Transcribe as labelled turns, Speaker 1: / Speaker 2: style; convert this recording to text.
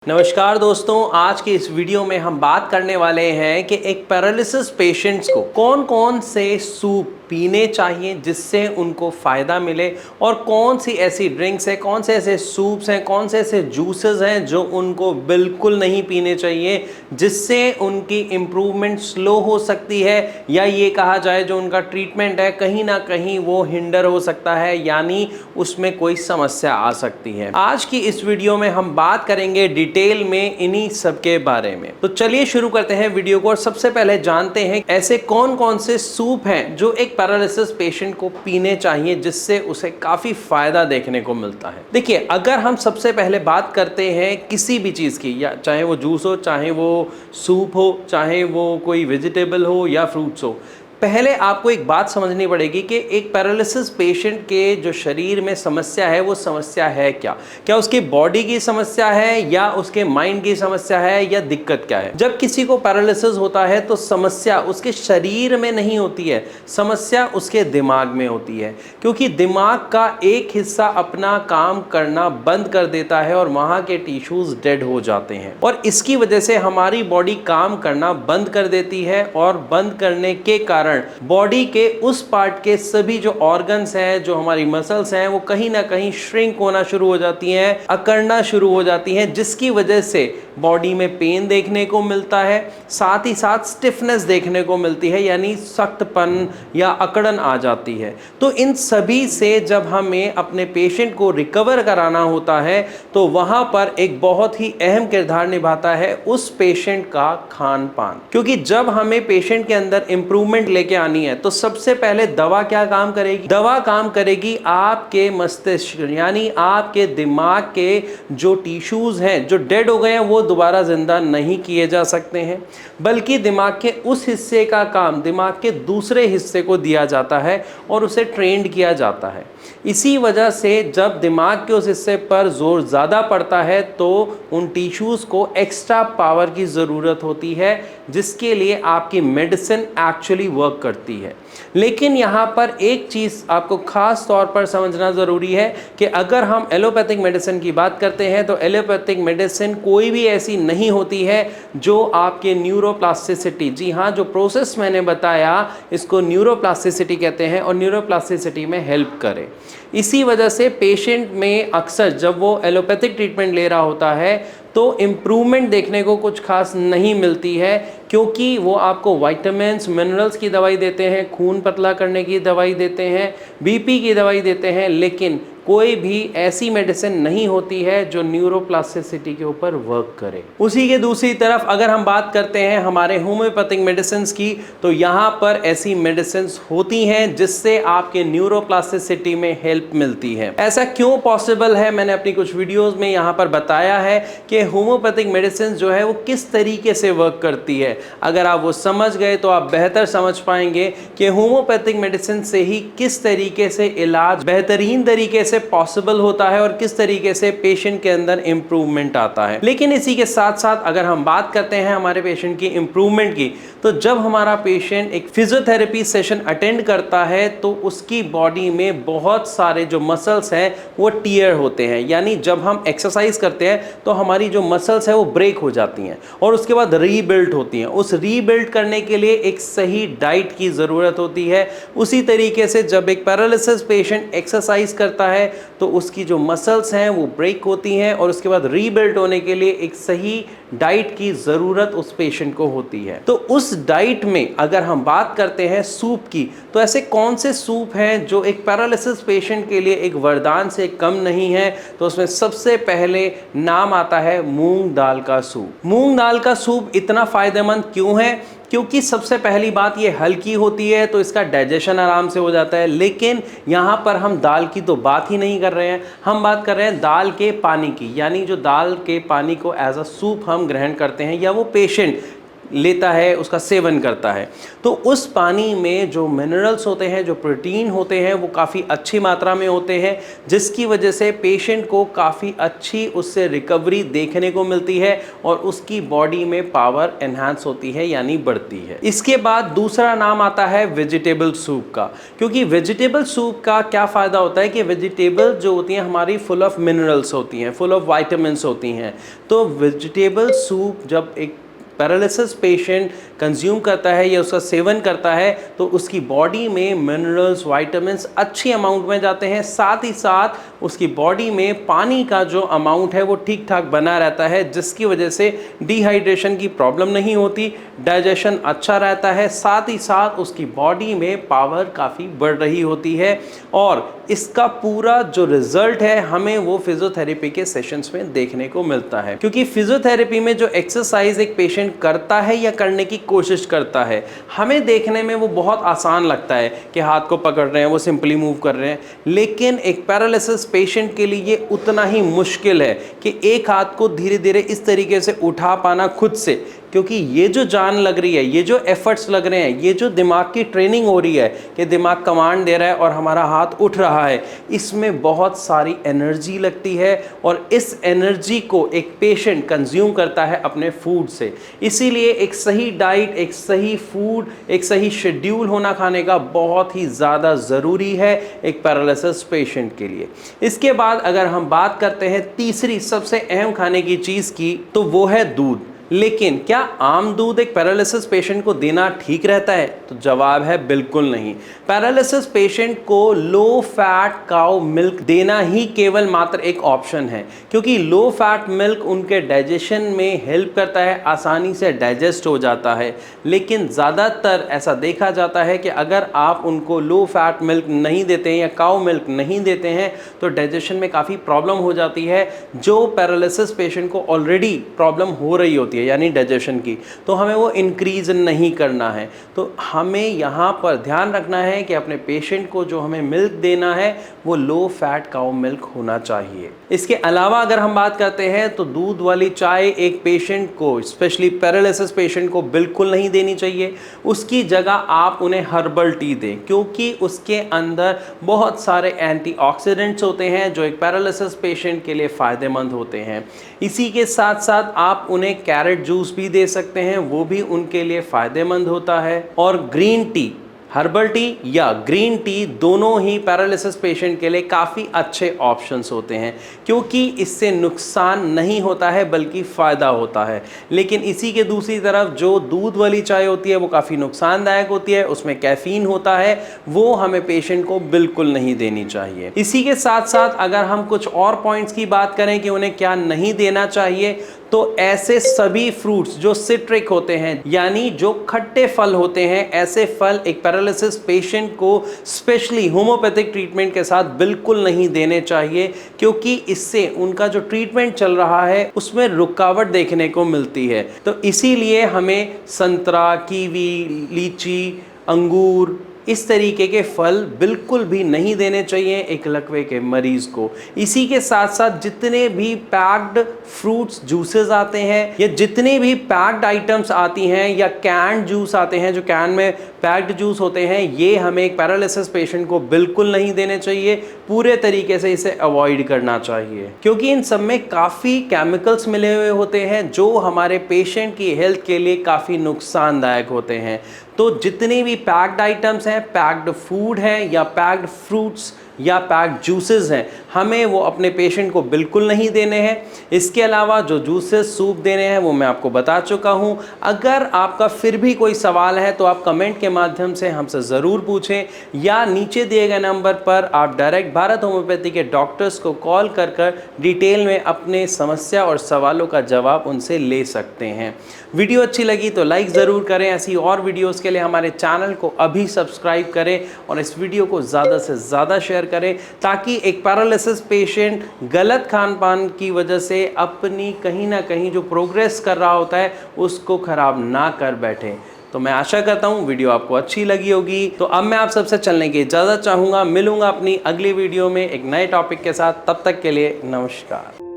Speaker 1: नमस्कार दोस्तों, आज की इस वीडियो में हम बात करने वाले हैं कि एक पैरालिसिस पेशेंट्स को कौन कौन से सूप पीने चाहिए जिससे उनको फ़ायदा मिले और कौन सी ऐसी ड्रिंक्स हैं, कौन से ऐसे सूप्स हैं, कौन से ऐसे जूसेस हैं जो उनको बिल्कुल नहीं पीने चाहिए जिससे उनकी इम्प्रूवमेंट स्लो हो सकती है, या ये कहा जाए जो उनका ट्रीटमेंट है कहीं ना कहीं वो हिंडर हो सकता है, यानी उसमें कोई समस्या आ सकती है। आज की इस वीडियो में हम बात करेंगे डिटेल में इन्हीं सब के बारे में। तो चलिए शुरू करते हैं वीडियो को और सबसे पहले जानते हैं ऐसे कौन कौन से सूप हैं जो एक पैरालिसिस पेशेंट को पीने चाहिए जिससे उसे काफी फायदा देखने को मिलता है। देखिए, अगर हम सबसे पहले बात करते हैं किसी भी चीज की, या चाहे वो जूस हो, चाहे वो सूप हो, चाहे वो कोई वेजिटेबल हो या फ्रूट्स हो, पहले आपको एक बात समझनी पड़ेगी कि एक पैरालिसिस पेशेंट के जो शरीर में समस्या है वो समस्या है क्या। क्या उसकी बॉडी की समस्या है या उसके माइंड की समस्या है या दिक्कत क्या है। जब किसी को पैरालिसिस होता है तो समस्या उसके शरीर में नहीं होती है, समस्या उसके दिमाग में होती है, क्योंकि दिमाग का एक हिस्सा अपना काम करना बंद कर देता है और वहाँ के टिश्यूज डेड हो जाते हैं और इसकी वजह से हमारी बॉडी काम करना बंद कर देती है और बंद करने के कारण बॉडी के उस पार्ट के सभी जो ऑर्गन्स हैं, जो हमारी मसल्स हैं, वो कहीं ना कहीं श्रिंक होना शुरू हो जाती हैं, अकड़ना शुरू हो जाती हैं, जिसकी वजह से बॉडी में पेन देखने को मिलता है, साथ ही साथ स्टिफनेस देखने को मिलती है, यानी सख्तपन या अकड़न आ जाती है। तो इन सभी से जब हमें अपने पेशेंट को रिकवर कराना होता है तो वहां पर एक बहुत ही अहम किरदार निभाता है उस पेशेंट का खान पान, क्योंकि जब हमें पेशेंट के अंदर इंप्रूवमेंट लेके आनी है तो सबसे पहले दवा क्या काम करेगी? दवा काम करेगी आपके मस्तिष्क यानी आपके दिमाग के जो टिश्यूज हैं जो डेड हो गए हैं वो दोबारा जिंदा नहीं किए जा सकते हैं, बल्कि दिमाग के उस हिस्से का काम दिमाग के दूसरे हिस्से को दिया जाता है और उसे ट्रेंड किया जाता है। इसी वजह से जब दिमाग के उस हिस्से पर जोर ज़्यादा पड़ता है तो उन टिश्यूज़ को एक्स्ट्रा पावर की ज़रूरत होती है, जिसके लिए आपकी मेडिसिन एक्चुअली वर्क करती है। लेकिन यहाँ पर एक चीज़ आपको ख़ास तौर पर समझना ज़रूरी है कि अगर हम एलोपैथिक मेडिसिन की बात करते हैं तो एलोपैथिक मेडिसिन कोई भी ऐसी नहीं होती है जो आपके न्यूरोप्लास्टिसिटी, जी हाँ, जो प्रोसेस मैंने बताया इसको न्यूरोप्लास्टिसिटी कहते हैं, और न्यूरोप्लास्टिसिटी में हेल्प करे। इसी वजह से पेशेंट में अक्सर जब वो एलोपैथिक ट्रीटमेंट ले रहा होता है तो इम्प्रूवमेंट देखने को कुछ खास नहीं मिलती है, क्योंकि वो आपको विटामिन्स मिनरल्स की दवाई देते हैं, खून पतला करने की दवाई देते हैं, बीपी की दवाई देते हैं, लेकिन कोई भी ऐसी मेडिसिन नहीं होती है जो न्यूरोप्लास्टिसिटी के ऊपर वर्क करे। उसी के दूसरी तरफ अगर हम बात करते हैं हमारे होम्योपैथिक मेडिसिन की, तो यहाँ पर ऐसी मेडिसिन होती हैं जिससे आपके न्यूरोप्लास्टिसिटी में हेल्प मिलती है। ऐसा क्यों पॉसिबल है, मैंने अपनी कुछ वीडियोस में यहाँ पर बताया है कि होम्योपैथिक मेडिसिन जो है वो किस तरीके से वर्क करती है। अगर आप वो समझ गए तो आप बेहतर समझ पाएंगे कि होम्योपैथिक मेडिसिन से ही किस तरीके से इलाज बेहतरीन तरीके से पॉसिबल होता है और किस तरीके से पेशेंट के अंदर इंप्रूवमेंट आता है। लेकिन इसी के साथ साथ अगर हम बात करते हैं हमारे पेशेंट की इंप्रूवमेंट की, तो जब हमारा पेशेंट एक फिजियोथेरेपी सेशन अटेंड करता है तो उसकी बॉडी में बहुत सारे जो मसल्स हैं वो टियर होते हैं, यानी जब हम एक्सरसाइज करते हैं तो हमारी जो मसल्स है वो ब्रेक हो जाती हैं और उसके बाद रीबिल्ड होती हैं। उस रीबिल्ड करने के लिए एक सही डाइट की ज़रूरत होती है। उसी तरीके से जब एक पैरालिसिस पेशेंट एक्सरसाइज करता है तो उसकी जो मसल्स हैं वो ब्रेक होती हैं और उसके बाद रीबिल्ड होने के लिए एक सही डाइट की ज़रूरत उस पेशेंट को होती है। तो उस डाइट में अगर हम बात करते हैं सूप की, तो ऐसे कौन से सूप हैं जो एक पैरालिसिस पेशेंट के लिए एक वरदान से कम नहीं है, तो उसमें सबसे पहले नाम आता है मूंग दाल का सूप। मूंग दाल का सूप इतना फ़ायदेमंद क्यों है? क्योंकि सबसे पहली बात ये हल्की होती है तो इसका डाइजेशन आराम से हो जाता है। लेकिन यहाँ पर हम दाल की तो बात ही नहीं कर रहे हैं, हम बात कर रहे हैं दाल के पानी की, यानी जो दाल के पानी को एज अ सूप हम ग्रहण करते हैं या वो पेशेंट लेता है, उसका सेवन करता है, तो उस पानी में जो मिनरल्स होते हैं, जो प्रोटीन होते हैं, वो काफ़ी अच्छी मात्रा में होते हैं, जिसकी वजह से पेशेंट को काफ़ी अच्छी उससे रिकवरी देखने को मिलती है और उसकी बॉडी में पावर एनहांस होती है यानी बढ़ती है। इसके बाद दूसरा नाम आता है वेजिटेबल सूप का, क्योंकि वेजिटेबल सूप का क्या फ़ायदा होता है कि वेजिटेबल जो होती हैं हमारी फुल ऑफ मिनरल्स होती हैं, फुल ऑफ वाइटामिन्स होती हैं। तो वेजिटेबल सूप जब एक पैरालिसिस पेशेंट कंज्यूम करता है या उसका सेवन करता है तो उसकी बॉडी में मिनरल्स, विटामिन्स अच्छी अमाउंट में जाते हैं, साथ ही साथ उसकी बॉडी में पानी का जो अमाउंट है वो ठीक ठाक बना रहता है, जिसकी वजह से डिहाइड्रेशन की प्रॉब्लम नहीं होती, डाइजेशन अच्छा रहता है, साथ ही साथ उसकी बॉडी में पावर काफ़ी बढ़ रही होती है। और इसका पूरा जो रिजल्ट है हमें वो फिजियोथेरेपी के सेशंस में देखने को मिलता है, क्योंकि फिजियोथेरेपी में जो एक्सरसाइज एक पेशेंट करता है या करने की कोशिश करता है, हमें देखने में वो बहुत आसान लगता है कि हाथ को पकड़ रहे हैं, वो सिंपली मूव कर रहे हैं, लेकिन एक पैरालिसिस पेशेंट के लिए ये उतना ही मुश्किल है कि एक हाथ को धीरे धीरे इस तरीके से उठा पाना खुद से, क्योंकि ये जो जान लग रही है, ये जो एफर्ट्स लग रहे हैं, ये जो दिमाग की ट्रेनिंग हो रही है कि दिमाग कमांड दे रहा है और हमारा हाथ उठ रहा है, इसमें बहुत सारी एनर्जी लगती है और इस एनर्जी को एक पेशेंट कंज्यूम करता है अपने फूड से। इसीलिए एक सही डाइट, एक सही फूड, एक सही शेड्यूल होना खाने का बहुत ही ज़्यादा ज़रूरी है एक पैरालिसिस पेशेंट के लिए। इसके बाद अगर हम बात करते हैं तीसरी सबसे अहम खाने की चीज़ की, तो वो है दूध। लेकिन क्या आम दूध एक पैरालिसिस पेशेंट को देना ठीक रहता है? तो जवाब है बिल्कुल नहीं। पैरालिसिस पेशेंट को लो फैट काउ मिल्क देना ही केवल मात्र एक ऑप्शन है, क्योंकि लो फैट मिल्क उनके डाइजेशन में हेल्प करता है, आसानी से डाइजेस्ट हो जाता है। लेकिन ज़्यादातर ऐसा देखा जाता है कि अगर आप उनको लो फैट मिल्क नहीं देते हैं या काउ मिल्क नहीं देते हैं तो डाइजेशन में काफ़ी प्रॉब्लम हो जाती है, जो पैरालिसिस पेशेंट को ऑलरेडी प्रॉब्लम हो रही होती है यानी डाइजेशन की, तो हमें वो इंक्रीज नहीं करना है। तो हमें यहाँ पर ध्यान रखना है कि अपने पेशेंट को जो हमें मिल्क देना है वो लो फैट काउ मिल्क होना चाहिए। इसके अलावा अगर हम बात करते हैं तो दूध वाली चाय एक पेशेंट को, स्पेशली पैरालिसिस पेशेंट को बिल्कुल नहीं देनी चाहिए। उसकी जगह आप उन्हें हर्बल टी दें, क्योंकि उसके अंदर बहुत सारे एंटीऑक्सीडेंट्स होते हैं जो एक पैरालिसिस पेशेंट के लिए फ़ायदेमंद होते हैं। इसी के साथ साथ आप उन्हें कैरेट जूस भी दे सकते हैं, वो भी उनके लिए फ़ायदेमंद होता है। और ग्रीन टी, हर्बल टी या ग्रीन टी दोनों ही पैरालिसिस पेशेंट के लिए काफ़ी अच्छे ऑप्शंस होते हैं, क्योंकि इससे नुकसान नहीं होता है बल्कि फ़ायदा होता है। लेकिन इसी के दूसरी तरफ जो दूध वाली चाय होती है वो काफ़ी नुकसानदायक होती है, उसमें कैफ़ीन होता है, वो हमें पेशेंट को बिल्कुल नहीं देनी चाहिए। इसी के साथ साथ अगर हम कुछ और पॉइंट्स की बात करें कि उन्हें क्या नहीं देना चाहिए, तो ऐसे सभी फ्रूट्स जो सिट्रिक होते हैं यानी जो खट्टे फल होते हैं, ऐसे फल एक पैरालिसिस पेशेंट को स्पेशली होम्योपैथिक ट्रीटमेंट के साथ बिल्कुल नहीं देने चाहिए, क्योंकि इससे उनका जो ट्रीटमेंट चल रहा है उसमें रुकावट देखने को मिलती है। तो इसीलिए हमें संतरा, कीवी, लीची, अंगूर, इस तरीके के फल बिल्कुल भी नहीं देने चाहिए एक लकवे के मरीज को। इसी के साथ साथ जितने भी पैक्ड फ्रूट्स जूसेस आते हैं या जितने भी पैक्ड आइटम्स आती हैं या कैंड जूस आते हैं, जो कैन में पैक्ड जूस होते हैं, ये हमें एक पैरालिसिस पेशेंट को बिल्कुल नहीं देने चाहिए। पूरे तरीके से इसे अवॉइड करना चाहिए, क्योंकि इन सब में काफ़ी केमिकल्स मिले हुए होते हैं जो हमारे पेशेंट की हेल्थ के लिए काफ़ी नुकसानदायक होते हैं। तो जितने भी पैक्ड आइटम्स हैं, पैक्ड फूड है या पैक्ड फ्रूट्स या पैक्ड जूसेस हैं, हमें वो अपने पेशेंट को बिल्कुल नहीं देने हैं। इसके अलावा जो जूसेस, सूप देने हैं वो मैं आपको बता चुका हूँ। अगर आपका फिर भी कोई सवाल है तो आप कमेंट के माध्यम से हमसे ज़रूर पूछें, या नीचे दिए गए नंबर पर आप डायरेक्ट भारत होम्योपैथी के डॉक्टर्स को कॉल कर डिटेल में अपने समस्या और सवालों का जवाब उनसे ले सकते हैं। वीडियो अच्छी लगी तो लाइक ज़रूर करें। ऐसी और वीडियोज़ के लिए हमारे चैनल को अभी सब्सक्राइब करें और इस वीडियो को ज़्यादा से ज़्यादा शेयर करें, ताकि एक पैरालिसिस पेशेंट गलत खान पान की वजह से अपनी कहीं ना कहीं जो प्रोग्रेस कर रहा होता है उसको ख़राब ना कर बैठे। तो मैं आशा करता हूँ वीडियो आपको अच्छी लगी होगी। तो अब मैं आप सबसे चलने की इजाज़त चाहूँगा। मिलूँगा अपनी अगली वीडियो में एक नए टॉपिक के साथ। तब तक के लिए नमस्कार।